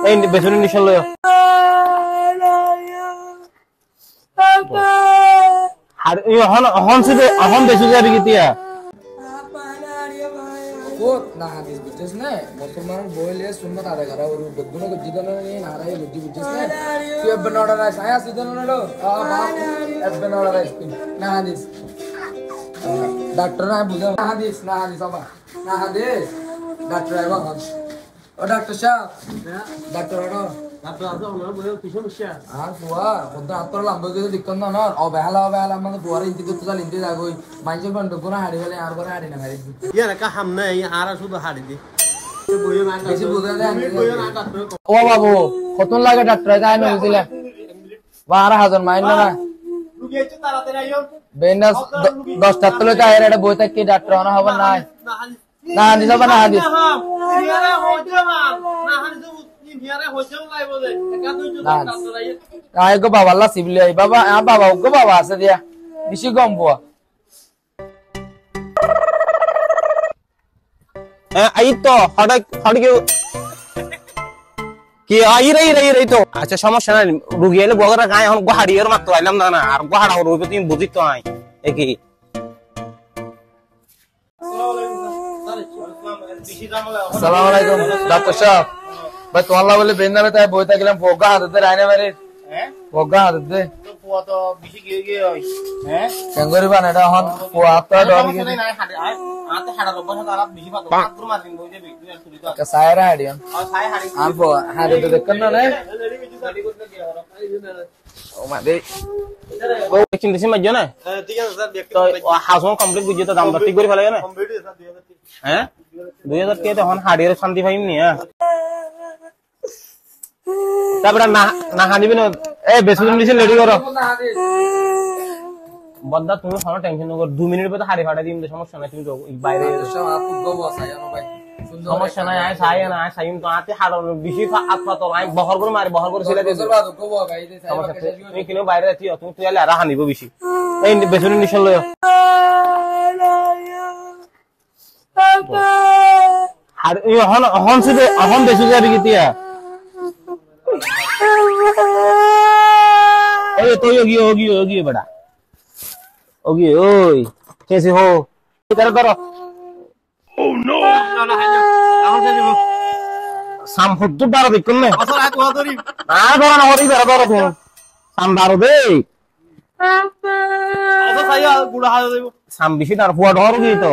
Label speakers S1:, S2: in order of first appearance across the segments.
S1: এই বেসুনি নিশাল লয় আর হন সুদে হন বেসু যাবি কিতিয়া
S2: কোত না হাদিস বুঝছিস না মুসলমান বইলে সুন্নাত আদায় করা ওর বদগুনা কো জিদানো নেই নারাই বুঝি বুঝছিস না তুই এবন অর্ডার আইস আয়া সিদানো নলো বাপ এবন অর্ডার আইস না হাদিস ডাক্তার না বুঝা না হাদিস বাবা না হাদিস ডাক্তার আইবা ও ডাক্তার সাহেব ডাক্তার আনো ডাক্তার আছো না বলে কি সমস্যা আর বুয়া বদা আতর লম্বা করে দিকন না অবহেলা মানে বুয়ারে ইন্তি করতে চাল ইন্তি যাগই মাইজে বন্ধ কোনা হাড়ি বলে আর করে হাড়ি না মারি
S3: ইয়ারে কা হাম নাই আর শুধু হাড়ি দি
S2: বেশি বুঝা দেন ও বাবু কতন লাগে ডাক্তার যাই না বুঝিলা 12000 মাইন না
S3: রুগী আছে তাড়াতাড়ি আইও
S2: বেনাস 10 টা তলে তাই এর বই থাকি ডাক্তার না হবে না না হাদিস হবে না হাদিস
S3: ইয়ারে হইছে না হাদিস ইয়ারে হইছে লাই বলে একা দুই ডাক্তার আইও
S2: আয় গো বাবা আল্লাহ সিবলি আই বাবা বাবা গো বাবা আছে দিয়া বেশি গম বুয়া
S1: আই তো হড় কি আই রে তো আচ্ছা সমস্যা নাই রুগী এলে বগরা গায় এখন গোহাড়ি এর মাত্র আইলাম না আর গোহাড়া রুগী তুমি বুঝি তো আই একই
S2: আসসালামু আলাইকুম ডাক্তার সাহেব ভাই তো আল্লাহ বলে বেন্দালে তাই বই থাকলাম ফোগা হাতে রাইনা মারে ফোগা হাতে
S3: তো পুয়া তো বেশি গিয়ে হই
S2: কেঙ্গরি বান এটা হন পোয়া তো ডর গিয়ে
S3: নাই হাড়ি আতে হাড়া রবস তারা বেশি পাতো মাত্র মারদিন বই যাবি তুই আর তুই তো
S2: কা সায়রা হাডিয়ান
S3: আর সাই হাড়ি
S2: আলফো হাড়ি তো দেখন না নাই ও মা দে
S1: ও চিন্তা মাইজ না
S3: ঠিক আছে স্যার দেখতে
S1: তো হাউস কমপ্লিট বুঝি তো দাম দর ঠিক করে ফেলে না
S3: কমপ্লিট স্যার 2000
S1: হ্যাঁ 2000 কে তখন হাড়ির শান্তি পাইম নি হ্যাঁ তারপরে না হানিবি না এ বেসুন দিছে রেডি করো বদ্দা তুমি কোনো টেনশন না কর 2 মিনিটের ভিতরে হাড়ি ফাটা দিম সমস্যা নাই তুমি তো বাইরে
S2: সব আপু গো বসাই জানো ভাই
S1: সমস্যা নাই আই সাই না আই সাইম তো আতে হাড় বেশি হাত পাতল আই বহর করে মারি বহর করে ছেলে দিছ
S2: গো বো গাই দে
S1: তুমি কিনো বাইরে আছি তুমি তুই আলে আর হানিব বেশি এই বেসুন নিশাল লয় আর হন সুদে হন বেসু যাবি কিতিয়া ओए तो होगी बड़ा होगी ओए कैसे हो इधर करो ओह नो ना है এখন সে দিব সাম ফুটু দাঁড়া দেখুন না
S3: আসল হাত ওয়া ধরি
S1: না ধরা না হরি ধরা ধরা তুমি সাম দাঁড়ো দে
S3: আসল সাইয়া গুড়া হাত দেব
S1: সাম বেশি দাঁড় ফুয়া ধর গই তো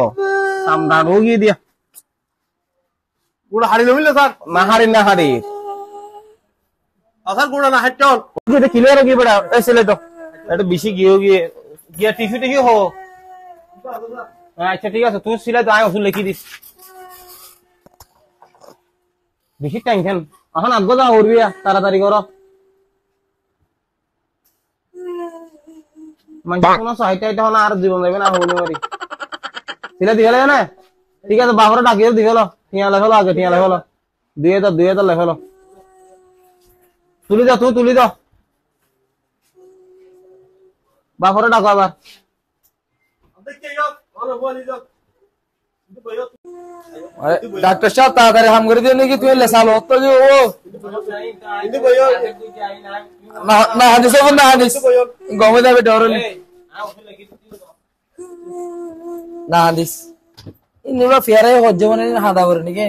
S1: সাম দাঁড়ো গই দিয়া
S3: গুড়া হাড়ি লইলে স্যার
S1: না হাড়ি
S3: আসল গুড়া না হাত চল
S1: এটা ক্লিয়ার हो गई बड़ा ऐसे ले तो এটা বেশি কি होगी क्या টিস্যু টিস্যু हो আচ্ছা ঠিক আছে তুই সিলাই তো আয় ওষুধ লিখি দিস বেশি টেনশন এখন আগে যা করবি তাড়াতাড়ি করো মানে কোনো সহায়তা এটা না আর জীবন যাবে না হলে মারি সিলাই দিয়ে না ঠিক আছে বাবরে ডাকিয়ে দিয়ে হলো টিয়া লেখলো আগে টিয়া লেখলো দিয়ে তো লেখলো তুলি দাও তুলি দাও বাপরে ডাকো আবার
S2: ডাক্তার সাহেব তাড়াতাড়ি হাম করে দিও নাকি তুই লেসালো তো যে ও না হাদিস হবে না হাদিস গমে যাবে ডরলি না হাদিস ইনুরা ফেয়ারে হজ্জে মানে হাদা করে নাকি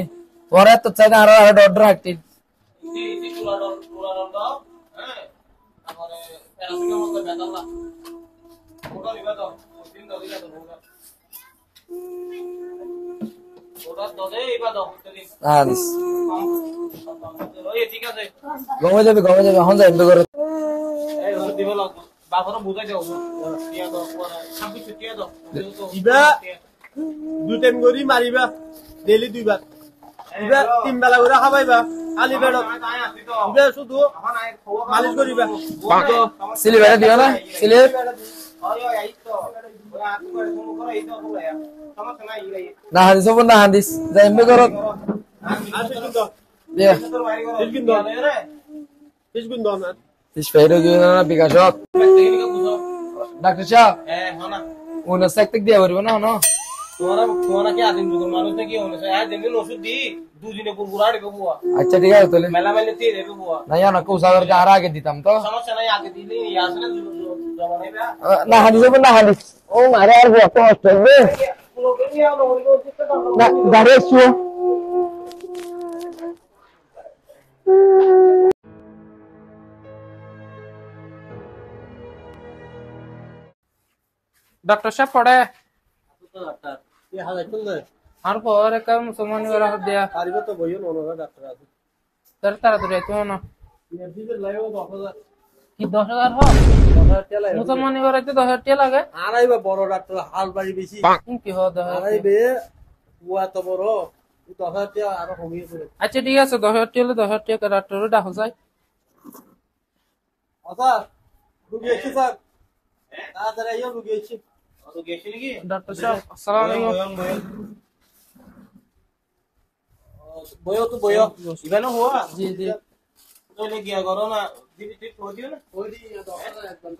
S2: পরে তো চাই না আর ডর রাখতি গমে যাবে এখন যাই করে
S3: দুই টাইম করি মারিবা ডেইলি 2 বার এবার 3 বেলা করে খাবাইবা খালি পেট এবার শুধু মালিশ করিবা
S2: সিলি বেড়া দিও না সিলি না হাদিস হবে না হাদিস যাই করো বিকাশ ডাক্তার সাহেব উনসাক দিয়ে পারবো না
S1: তোমারা কি আদিম যুগের মানুষ নাকি হয়েছে হ্যাঁ যেদিন ওষুধ দিই দুদিনে পুরো আড়বে বুয়া
S2: আচ্ছা ঠিক আছে তাহলে
S1: মেলা মেলে দিয়ে দেবে বুয়া
S2: না জানো কোসাদারকে আর আগে দিতাম তো
S1: সমস্যা নাই আগে দিলে আসলে জমা নেবে
S2: না হানি যাবো না হানি ও মারে আর বড় কষ্ট হবে
S1: লোকে নিয়ে আলো হইলো
S2: না দাঁড়িয়ে শুও
S4: डॉक्टर साहब पड़े
S3: কি হাজার চলবে
S4: और पर का मुसलमान वाला हो दिया
S3: পারিব তো বইও নোনা ডাক্তার আছে
S4: तर तारा तो रहते हो ना
S3: এফডিতে লাইও 10000
S4: कि 10000 हो
S3: 10000 টাকা লাগে
S4: मुसलमान वाला तो 10000 टे लगे
S3: আড়াইবা বড় ডাক্তার হাল বাড়ি বেশি
S4: इनकी हो 10000
S3: আড়াইবে বুয়া তো বড় 10000 টাকা আরো কমিয়ে দেবে
S4: अच्छा ठीक है 10000 टे ले 10000 टे का डॉक्टर डाक हो जाए
S3: আচ্ছা রুগী এসেছে স্যার তাড়াতাড়ি আইও রুগী এসেছে তো গেছি নাকি
S4: डॉक्टर साहब अस्सलाम वालेकुम
S3: বইও তো বইও ইবানো হওয়া
S4: जी जी
S3: তোলে গিয়া করো না দিদি ঠিক করে দিও না ওই দি 10000 একদম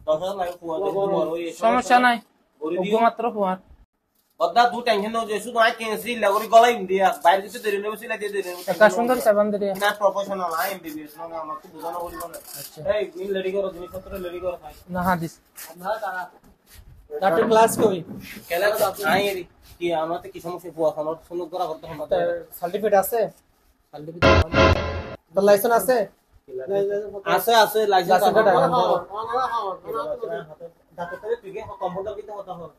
S3: 10000 লাগে ফুয়া ওই
S4: समस्या नहीं
S3: ওরে
S4: वो
S3: দিও
S4: मात्र हुआ
S3: বদ্দা তুই টেনশন নাও যে শুধু আই কেনসি লাগরি গলাই ইন্ডিয়া বাইরে কিছু দেরি নেবে সিলা দিয়ে দেরি
S4: का सुंदर साबन दे
S3: না প্রফেশনাল আই এমবিবিএস না আমাকে বুঝানো বলি না এই মিল রেডি করো জিনিসপত্র রেডি করো ভাই
S4: ना हादिस
S3: না তারা
S4: डॉक्टर क्लास कोई
S3: কেলা আই এরি কি আমাতে কি সমস্যা ফুয়া আমার সুন্দর করা করতে হবে
S4: সার্টিফিকেট আছে তো লাইসেন্স আছে
S3: আছে আছে লাইসেন্স আছে ডাক্তারে তুই কম্পিউটার কিতে হতা হয়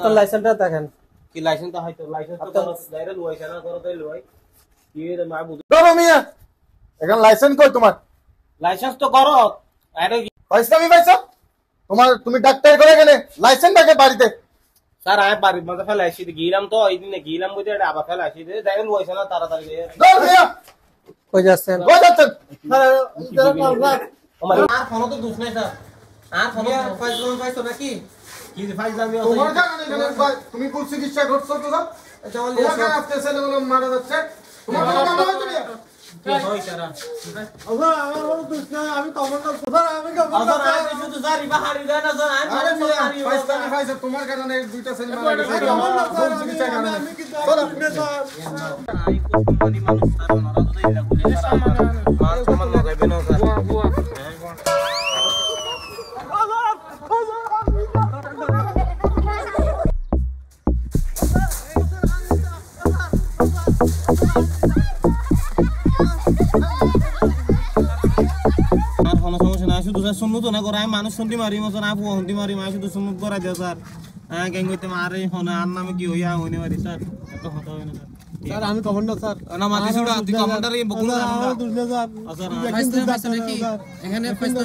S4: তো লাইসেন্সটা দেখেন
S3: কি লাইসেন্স তো হয়তো লাইসেন্স তো দাইরে লইছে না করো তাই লই কি রে মা বুঝ
S5: বাবা মিয়া এখন লাইসেন্স কই তোমার
S3: লাইসেন্স তো করো আরে
S5: পয়সা আমি পাইছো তোমার তুমি ডাক্তার করে গেলে লাইসেন্স থাকে বাড়িতে
S3: স্যার আয় বাড়ির মধ্যে ফেলাইছি গিলাম তো এই দিনে গিলাম বুঝে এটা আবার ফেলাইছি দাইরে লইছে না তাড়াতাড়ি
S5: দাও মিয়া
S4: কই যাচ্ছেন
S5: কই যাচ্ছেন
S3: আমার আর ফোন তো দুছ নাই স্যার আর ফোন ফাইজলাম পাইছো নাকি কি ফাইজলাম
S5: তোমার কারণে এখানে তুমি কোন চিকিৎসা করছো তো দাও
S3: জল
S5: তোমার কারণে আজকে ছেলেগুলো মারা যাচ্ছে তোমার কোনো কাম হয়েছে মিয়া
S3: কি হই স্যার
S5: আমি কমান্ডার স্যার আমি
S3: আবার আয় শুধু জারি বাহারি দেয় না স্যার
S5: আরে মিয়া পয়সা আমি পাইছো তোমার কারণে দুইটা ছেলে মারা গেছে কোন চিকিৎসা কারণে চলো
S3: আই কোন কোম্পানি মানুষ স্যার ওনারা তো এরা বলে স্যার মান সম্মান লাগাইবে না স্যার আর কোনো সমস্যা না শুধু স্যার শুনু তো না করে আমি মানুষ শুনতে মারি মতো না ফুয়া শুনতে মারি আমি শুধু শুনু করা দেয় স্যার হ্যাঁ কেন কইতে মারে হনে আর নামে কি হইয়া হইনে মারি স্যার এত হতা হয় না
S5: স্যার আমি কমান্ডার স্যার
S3: না মাতি শুড়া তুই কমান্ডার এই বকুল
S4: পাইছে নাকি এখানে পাইছে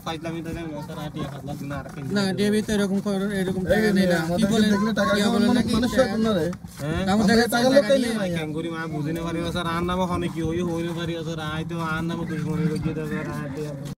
S3: ফাইজলামি তো না স্যার আটি হাত লাগ না রাখেন
S4: না ডেবি তো এরকম এরকম টাকা নেই না কি বলেন কি বলেন নাকি
S3: হ্যাঁ
S4: কাম টাকা টাকা নিয়ে
S3: কেন করি মা বুঝিনে পারি স্যার আর নামে হনে কি হই হইনে পারি স্যার আই তো আর নামে দুই মনে কইতে স্যার আটি